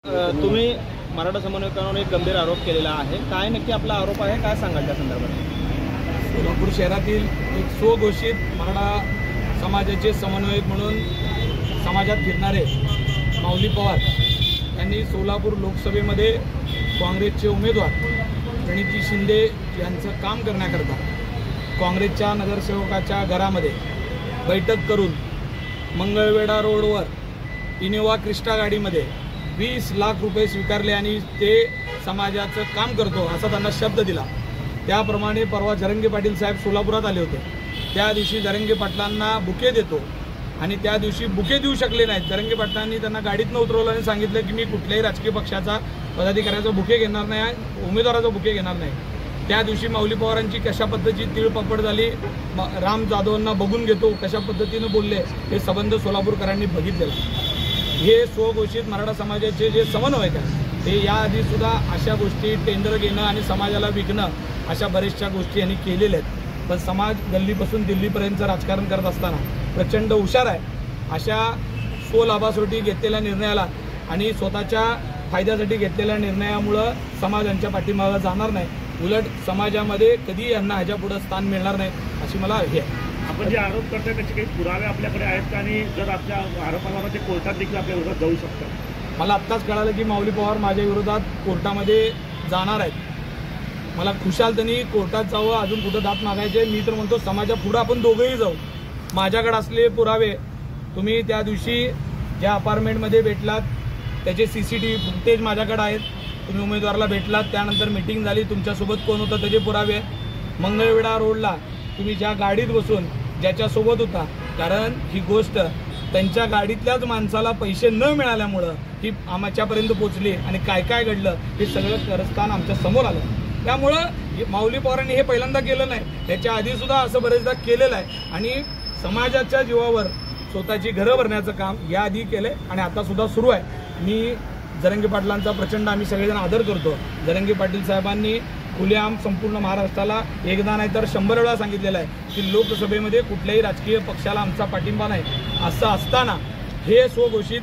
तुम्ही मराठा समन्वयकांवर एक गंभीर आरोप केलेला आहे। काय नक्की आपला आरोप आहे, काय सांगाल त्या संदर्भात? सोलापूर शहरातील एक स्वघोषित मराठा समाजाचे समन्वयक म्हणून समाजात फिरणारे माऊली पवार यांनी सोलापूर लोकसभेमध्ये काँग्रेसचे उमेदवार प्रणिती शिंदे यांचं काम करण्याकरता काँग्रेसच्या नगरसेवकाच्या घरामध्ये बैठक करून मंगळवेढा रोडवर इनोवा क्रिस्टा गाडीमध्ये 20 लाख रुपये स्वीकारले आणि ते समाजाचं काम करतो असा त्यांना शब्द दिला। त्याप्रमाणे परवा जरंगे पाटील साहेब सोलापुरात आले होते। त्या दिवशी जरंगे पाटलांना बुके देतो आणि त्या दिवशी बुके देऊ शकले नाहीत। जरंगे पाटलांनी त्यांना गाडीतनं उतरवलं आणि सांगितलं की मी कुठल्याही राजकीय पक्षाचा पदाधिकाऱ्याचा बुके घेणार नाही, उमेदवाराचा बुके घेणार नाही। त्या दिवशी माऊली पवारांची कशा पद्धतीची तीळपापड झाली, राम जाधवांना बघून घेतो कशा पद्धतीनं बोलले हे संबंध सोलापूरकरांनी बघितलेला। हे स्वघोषित मराठा समाजाचे जे समन्वयक आहेत ते याआधी सुद्धा अशा गोष्टी टेंडर घेणं आणि समाजाला विकणं अशा बऱ्याचशा गोष्टी यांनी केलेल्या आहेत। पण समाज गल्लीपासून दिल्लीपर्यंतचं राजकारण करत असताना प्रचंड हुशार आहे। अशा स्वलाभासाठी घेतलेल्या निर्णयाला आणि स्वतःच्या फायद्यासाठी घेतलेल्या निर्णयामुळं समाज यांच्या पाठीमागे जाणार नाही, उलट समाजामध्ये कधी यांना ह्याच्यापुढे स्थान मिळणार नाही अशी मला हे आहे। आपण जे आरोप करतोय त्याचे काही पुरावे आपल्याकडे आहेत का, आणि जर आपल्या आरोपाला ते कोर्टात देखील आपल्या विरोधात जाऊ शकतात? मला आत्ताच कळालं की माऊली पवार माझ्या विरोधात कोर्टामध्ये जाणार आहेत। मला खुशाल त्यांनी कोर्टात जावं, अजून कुठं दात मागायचे। मी तर म्हणतो समाजापुढं आपण दोघंही जाऊ। माझ्याकडे असलेले पुरावे तुम्ही त्या दिवशी ज्या अपार्टमेंटमध्ये भेटलात त्याचे CCTV फुटेज माझ्याकडे आहेत। तुम्ही उमेदवाराला भेटलात, त्यानंतर मीटिंग झाली, तुमच्यासोबत कोण होतं त्याचे पुरावे। मंगळवेढा रोडला तुम्ही ज्या गाडीत बसून ज्याच्यासोबत होता, कारण ही गोष्ट त्यांच्या गाडीतल्याच माणसाला पैसे न मिळाल्यामुळं ही आमच्यापर्यंत पोचली आणि काय काय घडलं हे सगळं कारस्थान आमच्या समोर आलं। त्यामुळं माऊली पवारांनी हे पहिल्यांदा केलं नाही, त्याच्या आधीसुद्धा असं बरेचदा केलेलं आहे आणि समाजाच्या जीवावर स्वतःची घरं भरण्याचं काम याआधी केलं आहे आणि आता सुद्धा सुरू आहे। मी जरंगे पाटलांचा प्रचंड आम्ही सगळेजण आदर करतो। जरंगे पाटील साहेबांनी खुलेआम संपूर्ण महाराष्ट्राला एकदा नाही तर 100 वेळा सांगितलेलं आहे की लोकसभेमध्ये कुठल्याही राजकीय पक्षाला आमचा पाठिंबा नाही। असं असताना हे स्वघोषित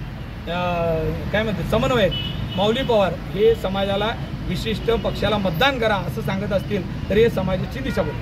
काय म्हणते समन्वयक माऊली पवार हे समाजाला विशिष्ट पक्षाला मतदान करा असं सांगत असतील तर हे समाजाची दिशाभूल।